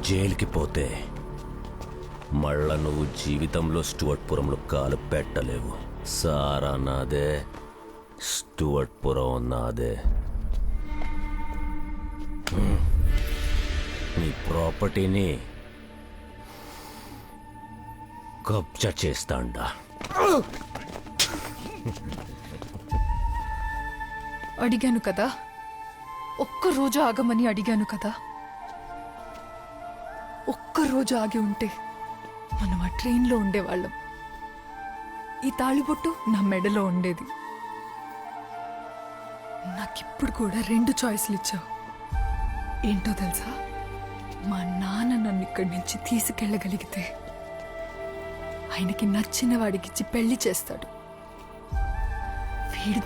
జైలుకి పోతే మళ్ళా నువ్వు జీవితంలో స్టూవర్ట్పురంలో కాలు పెట్టలేవు. సారా నాదే, స్టూవర్ట్పురం నాదే. నీ ప్రాపర్టీని కబ్జా చేస్తాండా. అడిగాను కదా, ఒక్కరోజు ఆగమని అడిగాను కదా. ఒక్కరోజు ఆగి ఉంటే మనం ఆ ట్రైన్లో ఉండేవాళ్ళం. ఈ తాళిబొట్టు నా మెడలో ఉండేది. నాకిప్పుడు కూడా 2 చాయిస్లు ఇచ్చావు. ఏంటో తెలుసా? మా నాన్న నన్ను ఇక్కడి నుంచి తీసుకెళ్ళగలిగితే ఆయనకి నచ్చిన వాడికిచ్చి పెళ్లి చేస్తాడు.